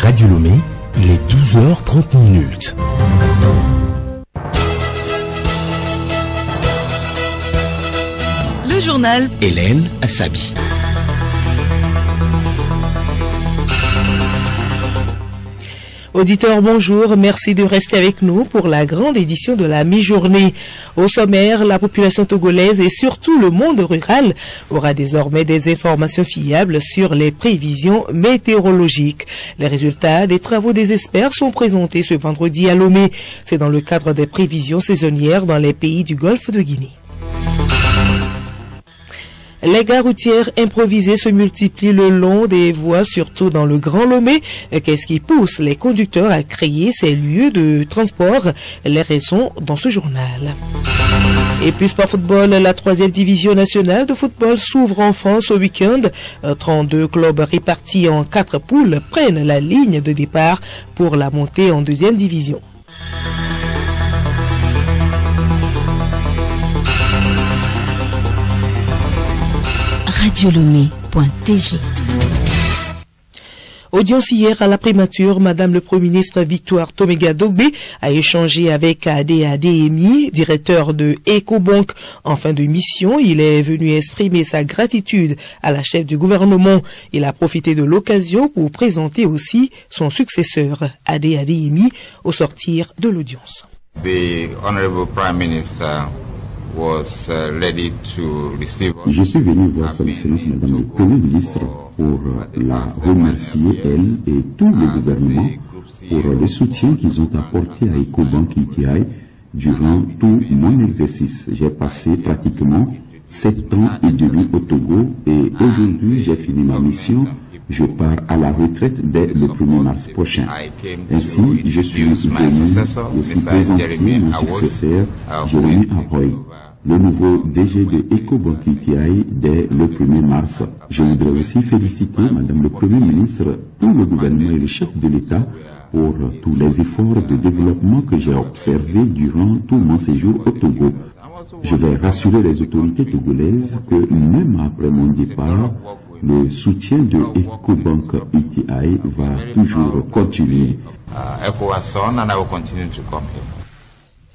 Radio Lomé, il est 12h30. Le journal Hélène Assabi. Auditeurs, bonjour. Merci de rester avec nous pour la grande édition de la mi-journée. Au sommaire, la population togolaise et surtout le monde rural aura désormais des informations fiables sur les prévisions météorologiques. Les résultats des travaux des experts sont présentés ce vendredi à Lomé. C'est dans le cadre des prévisions saisonnières dans les pays du Golfe de Guinée. Les gares routières improvisées se multiplient le long des voies, surtout dans le Grand Lomé. Qu'est-ce qui pousse les conducteurs à créer ces lieux de transport? Les raisons dans ce journal. Et puis sport football, la 3e division nationale de football s'ouvre en France au week-end. 32 clubs répartis en 4 poules prennent la ligne de départ pour la montée en 2e division. radiolomé.tg. Audience hier à la primature, Madame le Premier ministre Victoire Toméga-Dogbe a échangé avec Adéami, directeur de Ecobank. En fin de mission, il est venu exprimer sa gratitude à la chef du gouvernement. Il a profité de l'occasion pour présenter aussi son successeur, Adéami, au sortir de l'audience. The Honorable Prime Minister was ready to receive. Je suis venu voir son Excellence Madame le Premier ministre pour la remercier, elle et tout le gouvernement, pour le soutien qu'ils ont apporté à Ecobank Iti durant tout mon exercice. J'ai passé pratiquement 7 ans et demi au Togo et aujourd'hui j'ai fini ma mission. Je pars à la retraite dès le 1er mars prochain. Ainsi, je suis venu aussi présenter mon successeur, Jérémy Arroy, le nouveau DG de Ecobank Iti dès le 1er mars. Je voudrais aussi féliciter Madame le Premier ministre, tout le gouvernement et le chef de l'État pour tous les efforts de développement que j'ai observés durant tout mon séjour au Togo. Je vais rassurer les autorités togolaises que même après mon départ, le soutien de Ecobank Iti va toujours continuer.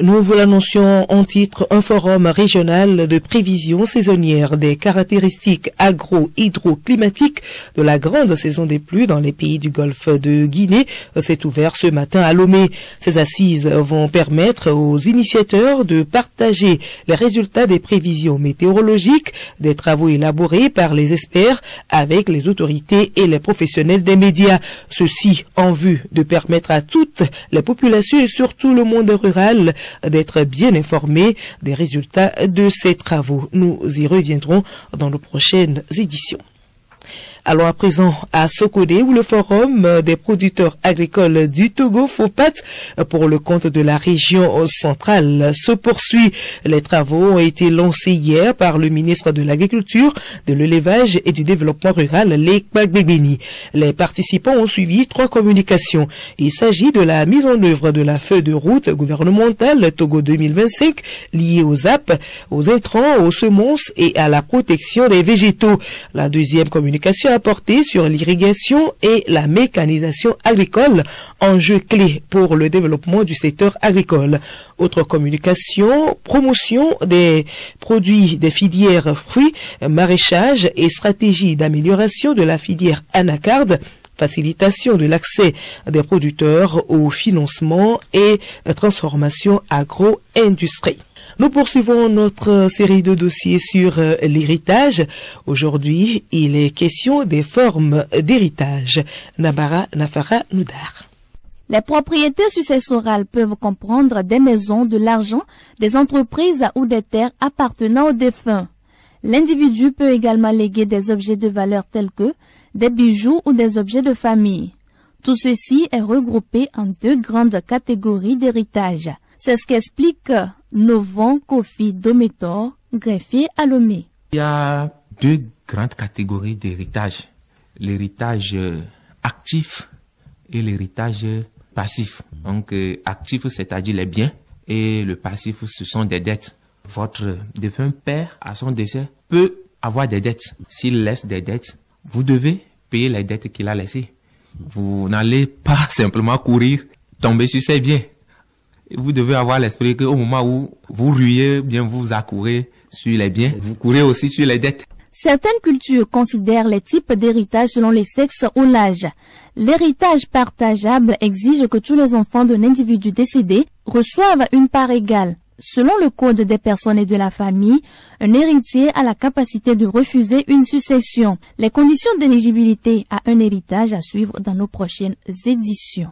Nous vous l'annoncions en titre, un forum régional de prévision saisonnière des caractéristiques agro-hydroclimatiques de la grande saison des pluies dans les pays du Golfe de Guinée s'est ouvert ce matin à Lomé. Ces assises vont permettre aux initiateurs de partager les résultats des prévisions météorologiques, des travaux élaborés par les experts avec les autorités et les professionnels des médias. Ceci en vue de permettre à toutes les populations et surtout le monde rural d'être bien informés des résultats de ces travaux. Nous y reviendrons dans nos prochaines éditions. Allons à présent à Sokodé où le forum des producteurs agricoles du Togo, FOPAT, pour le compte de la région centrale se poursuit. Les travaux ont été lancés hier par le ministre de l'Agriculture, de l'Élevage et du Développement rural, Lekbagbebeni. Les participants ont suivi 3 communications. Il s'agit de la mise en œuvre de la feuille de route gouvernementale Togo 2025 liée aux ZAP, aux intrants, aux semences et à la protection des végétaux. La deuxième communication a porté sur l'irrigation et la mécanisation agricole, enjeu clé pour le développement du secteur agricole. Autre communication, promotion des produits des filières fruits, maraîchage et stratégie d'amélioration de la filière anacarde, facilitation de l'accès des producteurs au financement et transformation agro-industrie. Nous poursuivons notre série de dossiers sur l'héritage. Aujourd'hui, il est question des formes d'héritage. Nabara Nafara Noudar. Les propriétés successorales peuvent comprendre des maisons, de l'argent, des entreprises ou des terres appartenant aux défunts. L'individu peut également léguer des objets de valeur tels que des bijoux ou des objets de famille. Tout ceci est regroupé en 2 grandes catégories d'héritage. C'est ce qu'explique Novon Kofi Dometor, greffier à Lomé. Il y a 2 grandes catégories d'héritage. L'héritage actif et l'héritage passif. Donc actif, c'est-à-dire les biens, et le passif, ce sont des dettes. Votre défunt père, à son décès, peut avoir des dettes. S'il laisse des dettes, vous devez payer les dettes qu'il a laissées. Vous n'allez pas simplement courir, tomber sur ses biens. Vous devez avoir l'esprit qu'au moment où vous ruez, bien vous accourez sur les biens, vous courez aussi sur les dettes. Certaines cultures considèrent les types d'héritage selon les sexes ou l'âge. L'héritage partageable exige que tous les enfants d'un individu décédé reçoivent une part égale. Selon le code des personnes et de la famille, un héritier a la capacité de refuser une succession. Les conditions d'éligibilité à un héritage à suivre dans nos prochaines éditions.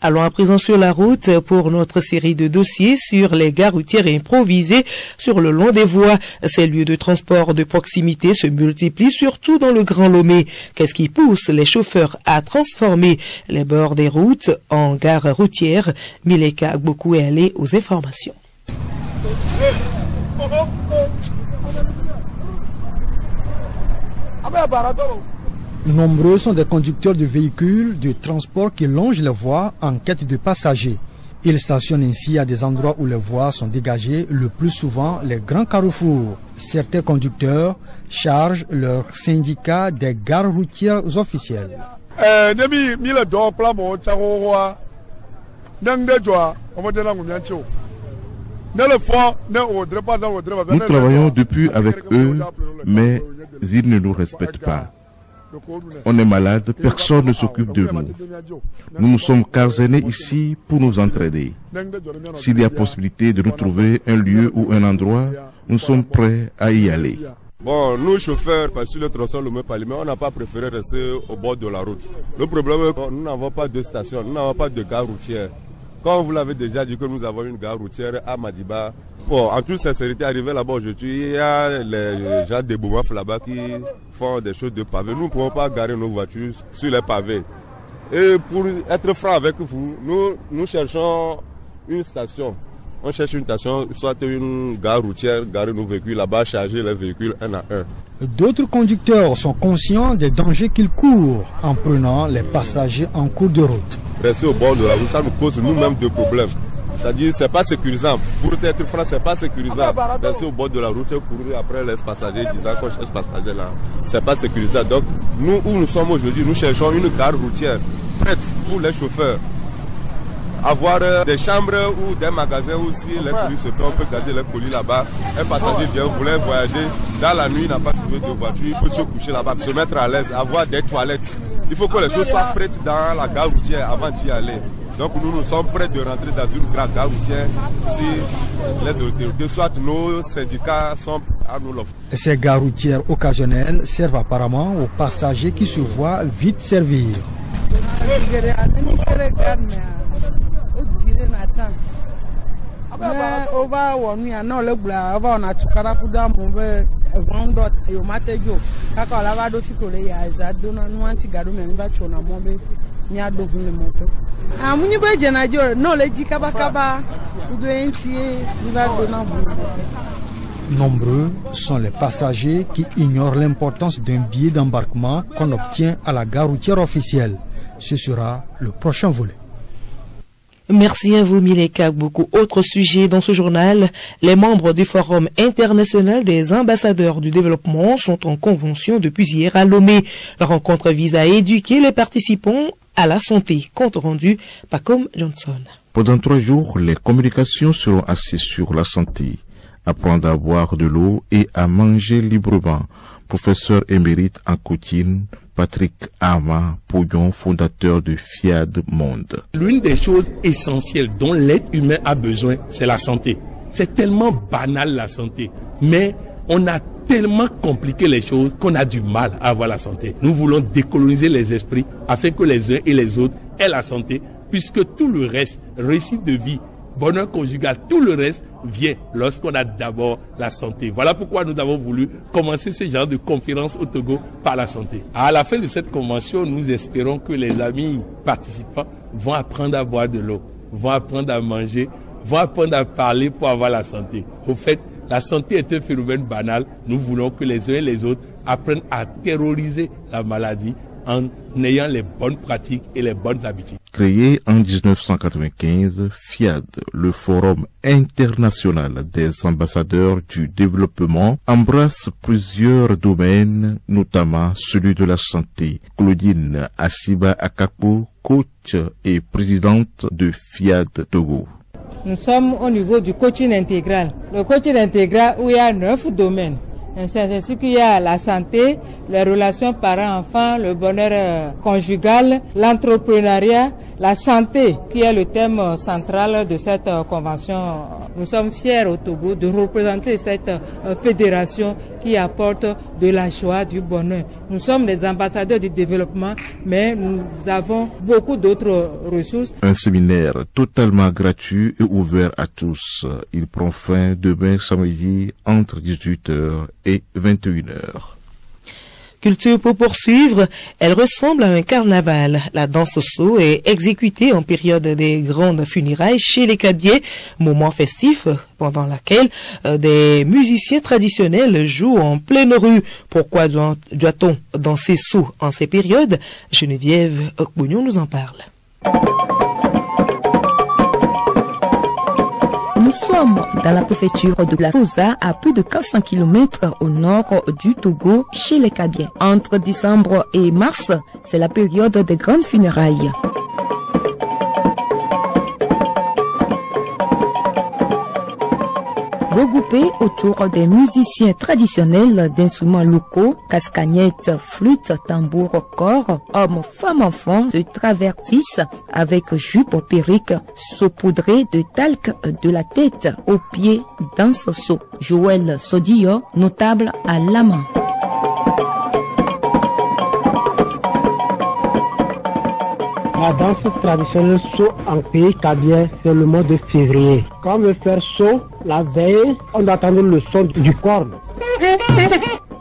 Allons à présent sur la route pour notre série de dossiers sur les gares routières improvisées sur le long des voies. Ces lieux de transport de proximité se multiplient surtout dans le Grand Lomé. Qu'est-ce qui pousse les chauffeurs à transformer les bords des routes en gares routières? Mileka Agbokou est allé aux informations. Nombreux sont des conducteurs de véhicules de transport qui longent les voies en quête de passagers. Ils stationnent ainsi à des endroits où les voies sont dégagées, le plus souvent les grands carrefours. Certains conducteurs chargent leur syndicat des gares routières officielles. Nous travaillons depuis avec eux, mais ils ne nous respectent pas. On est malade, personne ne s'occupe de nous. Nous nous sommes casernés ici pour nous entraider. S'il y a possibilité de nous trouver un lieu ou un endroit, nous sommes prêts à y aller. Bon, nous chauffeurs, parce que le tronçon le Lomé-Palimé, on n'a pas préféré rester au bord de la route. Le problème est que nous n'avons pas de station, nous n'avons pas de gare routière. Comme vous l'avez déjà dit que nous avons une gare routière à Madiba. Bon, en toute sincérité, arrivé là-bas aujourd'hui, il y a les gens de Boumaf là-bas qui font des choses de pavés. Nous ne pouvons pas garer nos voitures sur les pavés. Et pour être franc avec vous, nous cherchons une station. On cherche une station, soit une gare routière, garer nos véhicules là-bas, charger les véhicules un à un. D'autres conducteurs sont conscients des dangers qu'ils courent en prenant les passagers en cours de route. Rester au bord de la route, ça nous pose nous-mêmes des problèmes. C'est-à-dire, c'est pas sécurisant. Pour être franc, c'est pas sécurisant. Rester au bord de la route et courir après les passagers, disant qu'on cherche passagers là, c'est pas sécurisant. Donc, nous, où nous sommes aujourd'hui, nous cherchons une gare routière prête pour les chauffeurs. Avoir des chambres ou des magasins aussi, les colis se prennent, on peut garder les colis là-bas. Un passager vient, voulait voyager, dans la nuit, il n'a pas trouvé de voiture, il peut se coucher là-bas, se mettre à l'aise, avoir des toilettes. Il faut que les choses soient prêtes dans la gare routière avant d'y aller. Donc nous sommes prêts de rentrer dans une grande gare routière si les autorités, soit nos syndicats, sont à nous l'offrir. Ces gares routières occasionnelles servent apparemment aux passagers qui se voient vite servir. Nombreux sont les passagers qui ignorent l'importance d'un billet d'embarquement qu'on obtient à la gare routière officielle. Ce sera le prochain volet. Merci à vous, Mileka Agbokou. Autre sujet dans ce journal, les membres du Forum international des ambassadeurs du développement sont en convention depuis hier à Lomé. La rencontre vise à éduquer les participants à la santé. Compte rendu par Com Johnson. Pendant 3 jours, les communications seront axées sur la santé, apprendre à boire de l'eau et à manger librement. Professeur émérite en coaching, Patrick Ama Pouillon, fondateur de FIAD Monde. L'une des choses essentielles dont l'être humain a besoin, c'est la santé. C'est tellement banal la santé, mais on a tellement compliqué les choses qu'on a du mal à avoir la santé. Nous voulons décoloniser les esprits afin que les uns et les autres aient la santé, puisque tout le reste, réussite de vie, bonheur conjugal, tout le reste vient lorsqu'on a d'abord la santé. Voilà pourquoi nous avons voulu commencer ce genre de conférence au Togo par la santé. À la fin de cette convention, nous espérons que les amis participants vont apprendre à boire de l'eau, vont apprendre à manger, vont apprendre à parler pour avoir la santé. Au fait, la santé est un phénomène banal. Nous voulons que les uns et les autres apprennent à terroriser la maladie en ayant les bonnes pratiques et les bonnes habitudes. Créé en 1995, FIAD, le Forum international des ambassadeurs du développement, embrasse plusieurs domaines, notamment celui de la santé. Claudine Asiba Akapo, coach et présidente de FIAD Togo. Nous sommes au niveau du coaching intégral. Le coaching intégral où il y a 9 domaines. C'est ainsi qu'il y a la santé, les relations parents-enfants, le bonheur conjugal, l'entrepreneuriat, la santé, qui est le thème central de cette convention. Nous sommes fiers au Togo de représenter cette fédération qui apporte de la joie, du bonheur. Nous sommes des ambassadeurs du développement, mais nous avons beaucoup d'autres ressources. Un séminaire totalement gratuit et ouvert à tous. Il prend fin demain samedi entre 18h et 21h. Culture pour poursuivre, elle ressemble à un carnaval. La danse saut est exécutée en période des grandes funérailles chez les Kabyais, moment festif pendant lequel des musiciens traditionnels jouent en pleine rue. Pourquoi doit-on danser saut en ces périodes? Geneviève Okbougnon nous en parle. Nous sommes dans la préfecture de la Fosa, à plus de 400 km au nord du Togo, chez les Kabyais. Entre décembre et mars, c'est la période des grandes funérailles. Regroupés autour des musiciens traditionnels d'instruments locaux, cascagnettes, flûtes, tambours, corps, hommes, femmes, enfants se travertissent avec jupe, perruque, saupoudrée de talc de la tête aux pieds dans ce saut. Joël Sodillo, notable à la main. La danse traditionnelle saut en pays kabyais, c'est le mois de février. Quand on veut faire saut, la veille, on doit attendre le son du corne.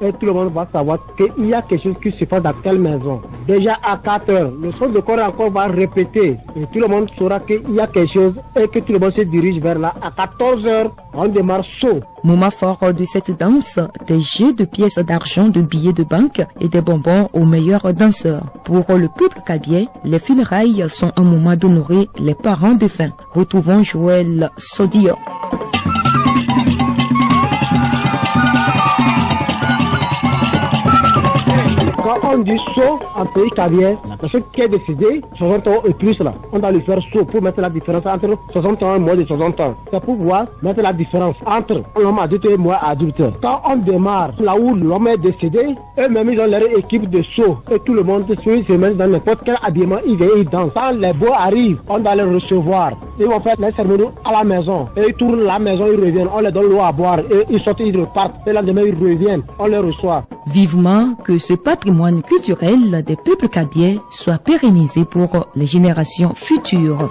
Et tout le monde va savoir qu'il y a quelque chose qui se passe dans telle maison. Déjà à 4 heures, le son de corps encore va répéter. Et tout le monde saura qu'il y a quelque chose et que tout le monde se dirige vers là. À 14 heures, on démarre saut. Moment fort de cette danse, des jeux de pièces d'argent, de billets de banque et des bonbons aux meilleurs danseurs. Pour le peuple kabyais, les funérailles sont un moment d'honorer les parents défunts. Retrouvons Joël Sodillo. Quand on dit saut en pays kabyais, la personne qui est décédée, 60 ans et plus là, on doit lui faire saut pour mettre la différence entre 60 ans et moins de 60 ans. C'est pour pouvoir mettre la différence entre l'homme adulte et moi adulte. Quand on démarre là où l'homme est décédé, eux-mêmes ils ont leur équipe de saut et tout le monde se met dans n'importe quel habillement, ils viennent, ils dansent. Quand les beaux arrivent, on doit les recevoir. Ils vont faire les cérémonies à la maison. Et ils tournent la maison, ils reviennent, on les donne l'eau à boire et ils sortent, ils repartent. Et le lendemain ils reviennent, on les reçoit. Vivement que ce patrimoine culturel des peuples kabyais soit pérennisé pour les générations futures.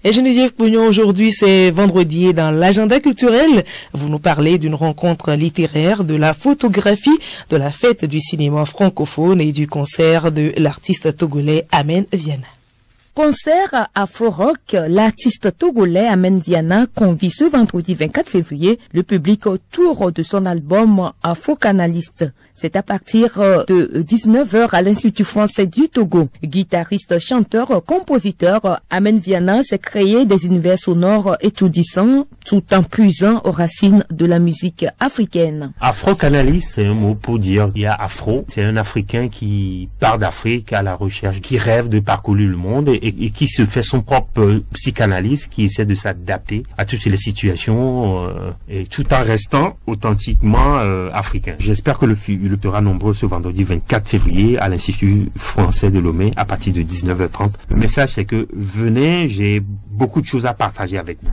Et Geneviève Pognon, aujourd'hui c'est vendredi et dans l'agenda culturel, vous nous parlez d'une rencontre littéraire, de la photographie, de la fête du cinéma francophone et du concert de l'artiste togolais Amen Viana. Concert Afro-Rock, l'artiste togolais Amen Viana convie ce vendredi 24 février le public autour de son album Afro-Canaliste. C'est à partir de 19h à l'Institut français du Togo. Guitariste, chanteur, compositeur, Amen Viana s'est créé des univers sonores étourdissants tout en puisant aux racines de la musique africaine. Afro-canaliste, c'est un mot pour dire il y a Afro. C'est un Africain qui part d'Afrique à la recherche, qui rêve de parcourir le monde et qui se fait son propre psychanalyse, qui essaie de s'adapter à toutes les situations et tout en restant authentiquement africain. J'espère que le sera nombreux ce vendredi 24 février à l'Institut français de Lomé à partir de 19h30. Le message c'est que venez, j'ai beaucoup de choses à partager avec vous.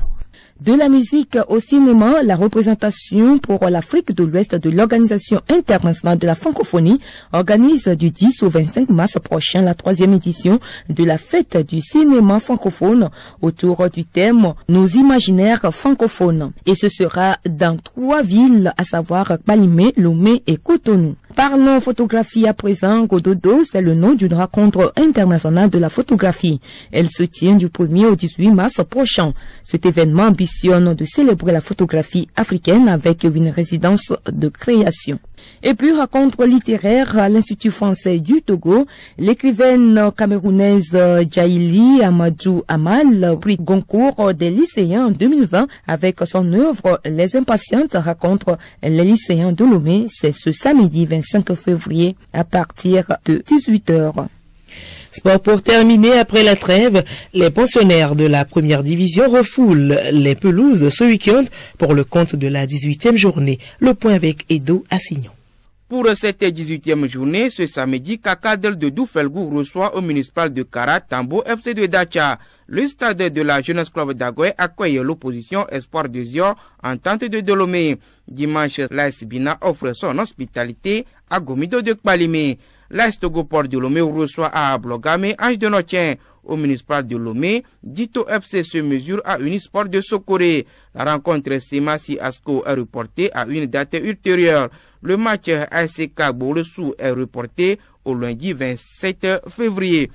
De la musique au cinéma, la représentation pour l'Afrique de l'Ouest de l'Organisation internationale de la francophonie organise du 10 au 25 mars prochain la 3e édition de la fête du cinéma francophone autour du thème Nos imaginaires francophones. Et ce sera dans 3 villes, à savoir Balimé, Lomé et Cotonou. Parlons photographie à présent. Gododo, c'est le nom d'une rencontre internationale de la photographie. Elle se tient du 1er au 18 mars prochain. Cet événement ambitionne de célébrer la photographie africaine avec une résidence de création. Et puis, rencontre littéraire à l'Institut français du Togo. L'écrivaine camerounaise Djaïli Amadou Amal, prix Goncourt des lycéens en 2020 avec son œuvre Les Impatientes rencontre les lycéens de Lomé. C'est ce samedi 25 février à partir de 18h. Sport pour terminer, après la trêve, les pensionnaires de la première division refoulent les pelouses ce week-end pour le compte de la 18e journée. Le point avec Edo Assignon. Pour cette 18e journée, ce samedi, Kakadel de Doufelgou reçoit au municipal de Kara Tambo FC de Dacha. Le stade de la Jeunesse Club d'Agoé accueille l'opposition Espoir de Zior en tente de Delomé. Dimanche, l'AS Bina offre son hospitalité à Gomido de Kpalimé. L'AS Togoport de Lomé reçoit à Blogame Ange de Notien. Au municipal de Lomé, Dito FC se mesure à Unisport de Sokoré. La rencontre Semasi Asko est reportée à une date ultérieure. Le match ASK Bolesou est reporté au lundi 27 février.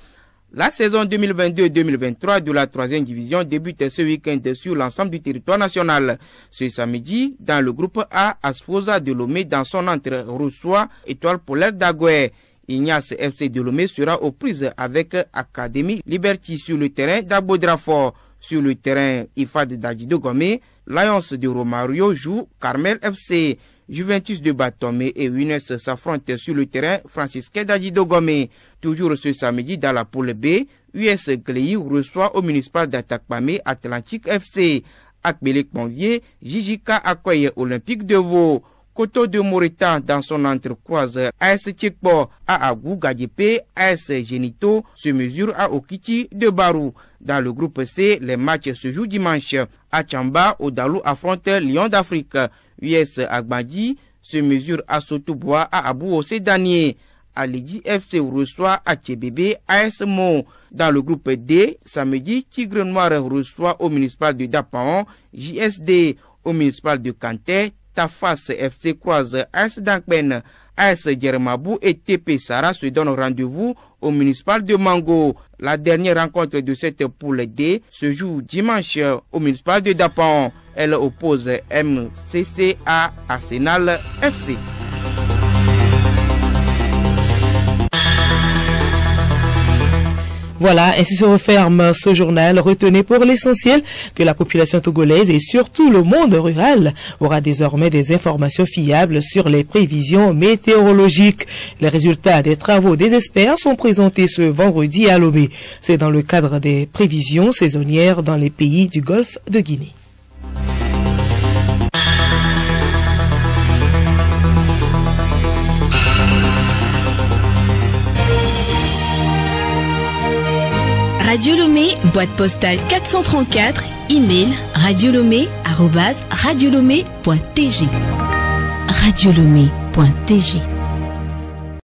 La saison 2022-2023 de la 3e division débute ce week-end sur l'ensemble du territoire national. Ce samedi, dans le groupe A, Asfosa de Lomé dans son entrée reçoit Étoile Polaire d'Agoé. Ignace FC de Lomé sera aux prises avec Académie Liberty sur le terrain d'Abodrafort. Sur le terrain IFAD d'Adjido Gomé, Lions de Romario joue Carmel FC. Juventus de Batomé et Unes s'affrontent sur le terrain franciscain d'Adjido Gomé. Toujours ce samedi dans la poule B, US Gléi reçoit au municipal d'Atakpamé Atlantique FC. Akbelek Monvier, Jijika accueille Olympique de Vaud. Koto de Morita dans son entrecroise AS Tchekpo à Agou Gadjepe, AS Genito se mesure à Okiti de Barou. Dans le groupe C, les matchs se jouent dimanche. À Chamba, Odalou affronte Lion d'Afrique. US Agbadi se mesure à Sotobois à Abou Ossédanier. Alidi FC reçoit à Tchébébé AS Mo. Dans le groupe D, samedi, Tigre Noir reçoit au municipal de Dapaon JSD. Au municipal de Kanté, Tafas FC croise AS Dankben. AS Djermabou et TP Sara se donnent rendez-vous au municipal de Mango. La dernière rencontre de cette poule D se joue dimanche au municipal de Dapaon. Elle oppose MCC à Arsenal FC. Voilà, ainsi se referme ce journal. Retenez pour l'essentiel que la population togolaise et surtout le monde rural aura désormais des informations fiables sur les prévisions météorologiques. Les résultats des travaux des experts sont présentés ce vendredi à Lomé. C'est dans le cadre des prévisions saisonnières dans les pays du Golfe de Guinée. Radio Lomé, boîte postale 434, email radiolomé@radiolomé.tg. Radiolomé.tg